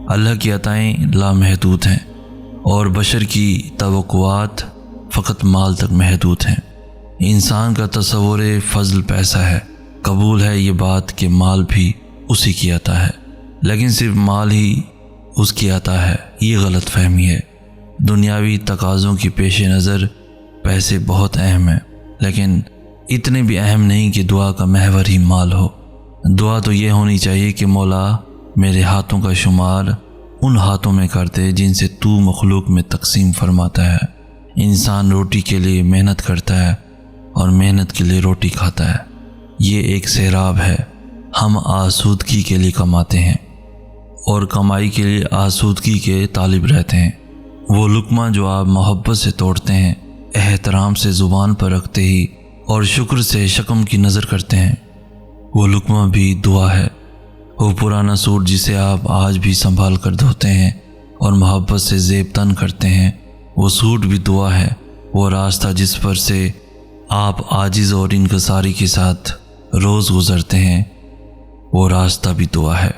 اللہ کی عطائیں لامحدود ہیں اور بشر کی توقعات فقط مال تک محدود ہیں۔ انسان کا تصور فضل پیسہ ہے۔ قبول ہے یہ بات کہ مال بھی اسی کی عطا ہے، لیکن صرف مال ہی اس کی عطا ہے، یہ غلط فہمی ہے۔ دنیاوی تقاضوں کی پیش نظر پیسے بہت اہم ہیں، لیکن اتنے بھی اہم نہیں کہ دعا کا محور ہی مال ہو۔ دعا تو یہ ہونی چاہیے کہ مولا میرے ہاتھوں کا شمار ان ہاتھوں میں کر دے جن سے تو مخلوق میں تقسیم فرماتا ہے۔ انسان روٹی کے لیے محنت کرتا ہے اور محنت کے لیے روٹی کھاتا ہے، یہ ایک سیراب ہے۔ ہم آسودگی کے لیے کماتے ہیں اور کمائی کے لیے آسودگی کے طالب رہتے ہیں۔ وہ لقمہ جو آپ محبت سے توڑتے ہیں، احترام سے زبان پر رکھتے ہی اور شکر سے شکم کی نظر کرتے ہیں، وہ لقمہ بھی دعا ہے۔ وہ پرانا سوٹ جسے آپ آج بھی سنبھال کر دھوتے ہیں اور محبت سے زیب تن کرتے ہیں، وہ سوٹ بھی دعا ہے۔ وہ راستہ جس پر سے آپ عاجز اور انکساری کے ساتھ روز گزرتے ہیں، وہ راستہ بھی دعا ہے۔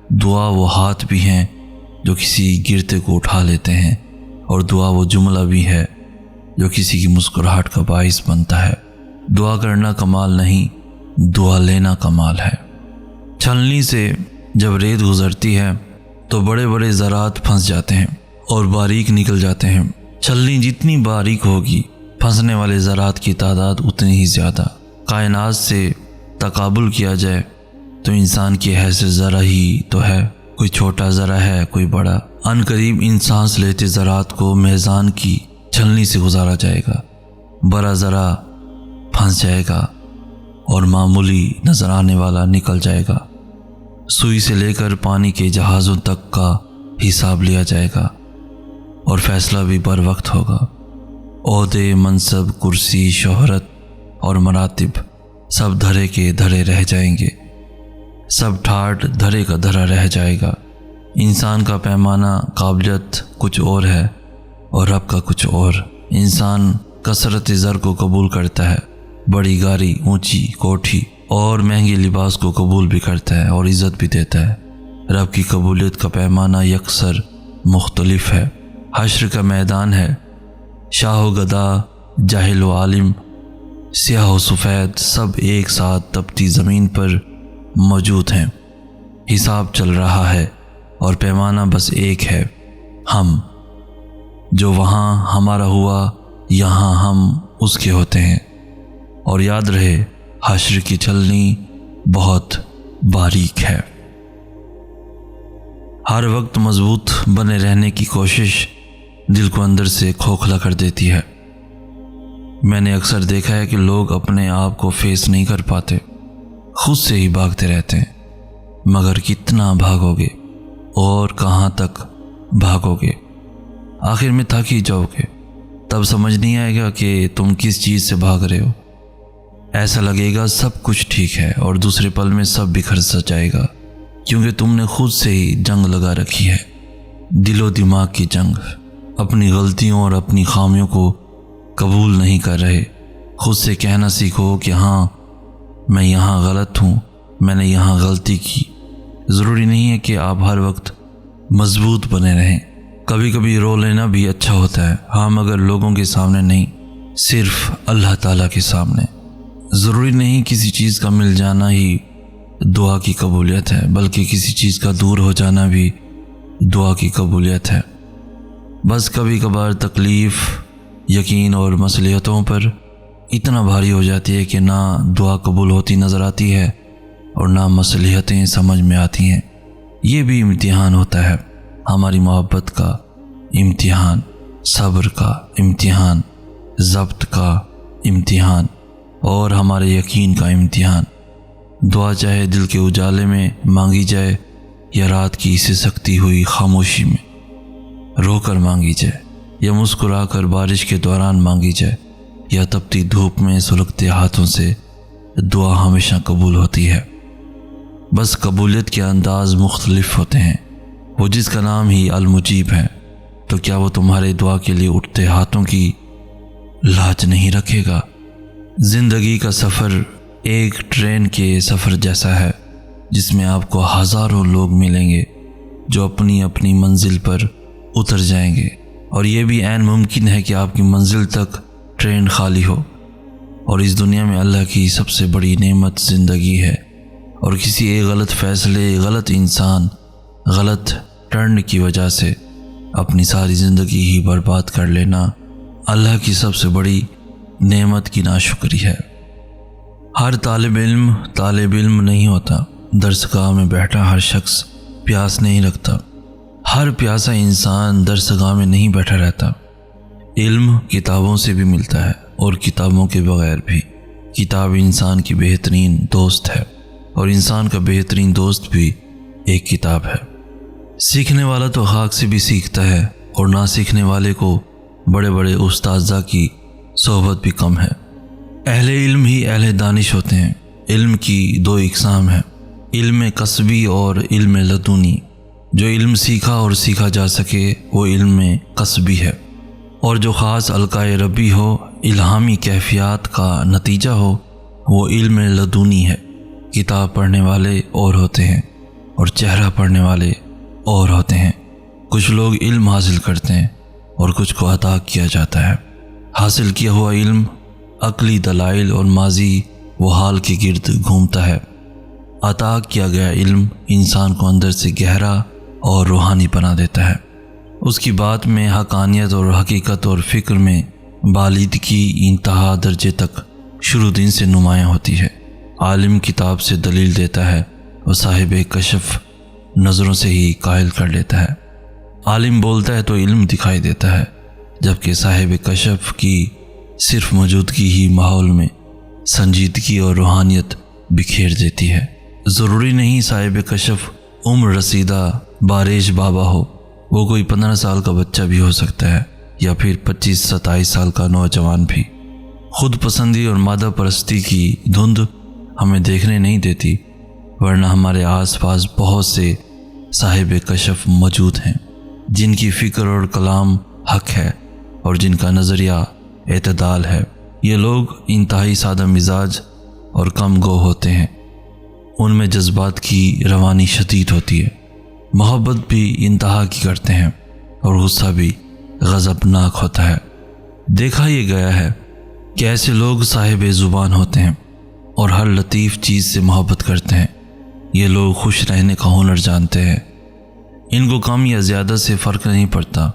دعا وہ ہاتھ بھی ہیں جو کسی گرتے کو اٹھا لیتے ہیں، اور دعا وہ جملہ بھی ہے جو کسی کی مسکراہٹ کا باعث بنتا ہے۔ دعا کرنا کمال نہیں، دعا لینا کمال ہے۔ چھلنی سے جب ریت گزرتی ہے تو بڑے بڑے ذرات پھنس جاتے ہیں اور باریک نکل جاتے ہیں۔ چھلنی جتنی باریک ہوگی، پھنسنے والے ذرات کی تعداد اتنی ہی زیادہ۔ کائنات سے تقابل کیا جائے تو انسان کی حیثیت ذرا ہی تو ہے، کوئی چھوٹا ذرا ہے، کوئی بڑا۔ ان قریب ان سانس لیتے ذرات کو میزان کی چھلنی سے گزارا جائے گا، بڑا ذرا پھنس جائے گا اور معمولی نظر آنے والا نکل جائے گا۔ سوئی سے لے کر پانی کے جہازوں تک کا حساب لیا جائے گا اور فیصلہ بھی بر وقت ہوگا۔ عہدے، منصب، کرسی، شہرت اور مراتب سب دھرے کے دھرے رہ جائیں گے، سب ٹھاٹ دھرے کا دھرا رہ جائے گا۔ انسان کا پیمانہ قابلیت کچھ اور ہے اور رب کا کچھ اور۔ انسان کثرت زر کو قبول کرتا ہے، بڑی گاڑی، اونچی کوٹھی اور مہنگے لباس کو قبول بھی کرتا ہے اور عزت بھی دیتا ہے۔ رب کی قبولیت کا پیمانہ یکسر مختلف ہے۔ حشر کا میدان ہے، شاہ و گدا، جاہل و عالم، سیاہ و سفید سب ایک ساتھ تپتی زمین پر موجود ہیں۔ حساب چل رہا ہے اور پیمانہ بس ایک ہے، ہم۔ جو وہاں ہمارا ہوا، یہاں ہم اس کے ہوتے ہیں۔ اور یاد رہے، حشر کی چھلنی بہت باریک ہے۔ ہر وقت مضبوط بنے رہنے کی کوشش دل کو اندر سے کھوکھلا کر دیتی ہے۔ میں نے اکثر دیکھا ہے کہ لوگ اپنے آپ کو فیس نہیں کر پاتے، خود سے ہی بھاگتے رہتے ہیں۔ مگر کتنا بھاگو گے اور کہاں تک بھاگو گے؟ آخر میں تھک ہی جاؤ گے، تب سمجھ نہیں آئے گا کہ تم کس چیز سے بھاگ رہے ہو۔ ایسا لگے گا سب کچھ ٹھیک ہے اور دوسرے پل میں سب بکھر سا جائے گا، کیونکہ تم نے خود سے ہی جنگ لگا رکھی ہے، دل و دماغ کی جنگ۔ اپنی غلطیوں اور اپنی خامیوں کو قبول نہیں کر رہے۔ خود سے کہنا سیکھو کہ ہاں میں یہاں غلط ہوں، میں نے یہاں غلطی کی۔ ضروری نہیں ہے کہ آپ ہر وقت مضبوط بنے رہیں، کبھی کبھی رو لینا بھی اچھا ہوتا ہے، ہاں مگر لوگوں کے سامنے نہیں، صرف اللہ تعالیٰ کے سامنے۔ ضروری نہیں کسی چیز کا مل جانا ہی دعا کی قبولیت ہے، بلکہ کسی چیز کا دور ہو جانا بھی دعا کی قبولیت ہے۔ بس کبھی کبھار تکلیف، یقین اور مصلحتوں پر اتنا بھاری ہو جاتی ہے کہ نہ دعا قبول ہوتی نظر آتی ہے اور نہ مصلحتیں سمجھ میں آتی ہیں۔ یہ بھی امتحان ہوتا ہے، ہماری محبت کا امتحان، صبر کا امتحان، ضبط کا امتحان اور ہمارے یقین کا امتحان۔ دعا چاہے دل کے اجالے میں مانگی جائے یا رات کی سسکتی ہوئی خاموشی میں رو کر مانگی جائے، یا مسکرا کر بارش کے دوران مانگی جائے، یا تپتی دھوپ میں سلگتے ہاتھوں سے، دعا ہمیشہ قبول ہوتی ہے۔ بس قبولیت کے انداز مختلف ہوتے ہیں۔ وہ جس کا نام ہی المجیب ہے، تو کیا وہ تمہارے دعا کے لیے اٹھتے ہاتھوں کی لاج نہیں رکھے گا؟ زندگی کا سفر ایک ٹرین کے سفر جیسا ہے، جس میں آپ کو ہزاروں لوگ ملیں گے جو اپنی اپنی منزل پر اتر جائیں گے، اور یہ بھی عین ممکن ہے کہ آپ کی منزل تک ٹرین خالی ہو۔ اور اس دنیا میں اللہ کی سب سے بڑی نعمت زندگی ہے، اور کسی ایک غلط فیصلے، غلط انسان، غلط ٹرن کی وجہ سے اپنی ساری زندگی ہی برباد کر لینا اللہ کی سب سے بڑی نعمت کی ناشکری ہے۔ ہر طالب علم نہیں ہوتا، درسگاہ میں بیٹھا ہر شخص پیاس نہیں رکھتا، ہر پیاسا انسان درسگاہ میں نہیں بیٹھا رہتا۔ علم کتابوں سے بھی ملتا ہے اور کتابوں کے بغیر بھی۔ کتاب انسان کی بہترین دوست ہے، اور انسان کا بہترین دوست بھی ایک کتاب ہے۔ سیکھنے والا تو خاک سے بھی سیکھتا ہے، اور نہ سیکھنے والے کو بڑے بڑے استاذہ کی صحبت بھی کم ہے۔ اہل علم ہی اہل دانش ہوتے ہیں۔ علم کی دو اقسام ہیں، علم کسبی اور علم لدنی۔ جو علم سیکھا اور سیکھا جا سکے وہ علم کسبی ہے، اور جو خاص القائے ربی ہو، الہامی کیفیات کا نتیجہ ہو، وہ علم لدنی ہے۔ کتاب پڑھنے والے اور ہوتے ہیں اور چہرہ پڑھنے والے اور ہوتے ہیں۔ کچھ لوگ علم حاصل کرتے ہیں اور کچھ کو عطا کیا جاتا ہے۔ حاصل کیا ہوا علم عقلی دلائل اور ماضی و حال کے گرد گھومتا ہے۔ عطا کیا گیا علم انسان کو اندر سے گہرا اور روحانی بنا دیتا ہے۔ اس کی بات میں حقانیت اور حقیقت اور فکر میں بالیدگی انتہا درجے تک شروع دن سے نمایاں ہوتی ہے۔ عالم کتاب سے دلیل دیتا ہے، اور صاحب کشف نظروں سے ہی قائل کر لیتا ہے۔ عالم بولتا ہے تو علم دکھائی دیتا ہے، جبکہ صاحب کشف کی صرف موجودگی ہی ماحول میں سنجیدگی اور روحانیت بکھیر دیتی ہے۔ ضروری نہیں صاحب کشف عمر رسیدہ باریش بابا ہو، وہ کوئی 15 سال کا بچہ بھی ہو سکتا ہے، یا پھر 25-27 سال کا نوجوان بھی۔ خود پسندی اور مادہ پرستی کی دھند ہمیں دیکھنے نہیں دیتی، ورنہ ہمارے آس پاس بہت سے صاحب کشف موجود ہیں جن کی فکر اور کلام حق ہے اور جن کا نظریہ اعتدال ہے۔ یہ لوگ انتہائی سادہ مزاج اور کم گو ہوتے ہیں، ان میں جذبات کی روانی شدید ہوتی ہے، محبت بھی انتہا کی کرتے ہیں، اور غصہ بھی غضبناک ہوتا ہے۔ دیکھا یہ گیا ہے کہ ایسے لوگ صاحب زبان ہوتے ہیں اور ہر لطیف چیز سے محبت کرتے ہیں۔ یہ لوگ خوش رہنے کا ہنر جانتے ہیں، ان کو کم یا زیادہ سے فرق نہیں پڑتا،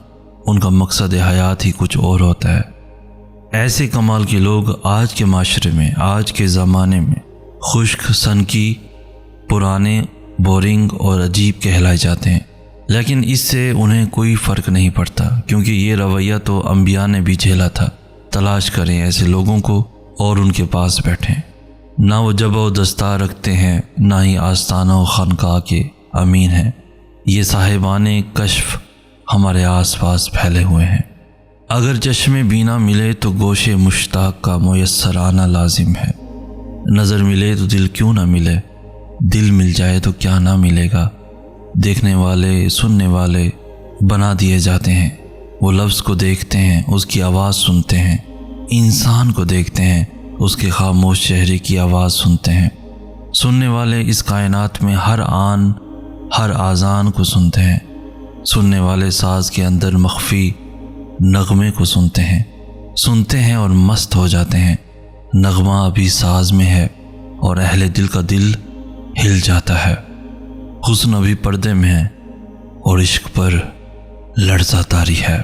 ان کا مقصد حیات ہی کچھ اور ہوتا ہے۔ ایسے کمال کے لوگ آج کے معاشرے میں، آج کے زمانے میں خشک، سنکی، پرانے، بورنگ اور عجیب کہلائے جاتے ہیں، لیکن اس سے انہیں کوئی فرق نہیں پڑتا، کیونکہ یہ رویہ تو انبیاء نے بھی جھیلا تھا۔ تلاش کریں ایسے لوگوں کو اور ان کے پاس بیٹھیں۔ نہ وہ جبہ و دستار رکھتے ہیں، نہ ہی آستانہ و خانقاہ کے امین ہیں۔ یہ صاحبان کشف ہمارے آس پاس پھیلے ہوئے ہیں۔ اگر چشم بینا ملے تو گوش مشتاق کا میسر آنا لازم ہے۔ نظر ملے تو دل کیوں نہ ملے، دل مل جائے تو کیا نہ ملے گا۔ دیکھنے والے، سننے والے بنا دیے جاتے ہیں۔ وہ لفظ کو دیکھتے ہیں، اس کی آواز سنتے ہیں، انسان کو دیکھتے ہیں، اس کے خاموش چہرے کی آواز سنتے ہیں۔ سننے والے اس کائنات میں ہر آن، ہر آذان کو سنتے ہیں۔ سننے والے ساز کے اندر مخفی نغمے کو سنتے ہیں اور مست ہو جاتے ہیں۔ نغمہ ابھی ساز میں ہے اور اہل دل کا دل ہل جاتا ہے۔ حسن ابھی پردے میں ہے اور عشق پر لرزہ طاری ہے۔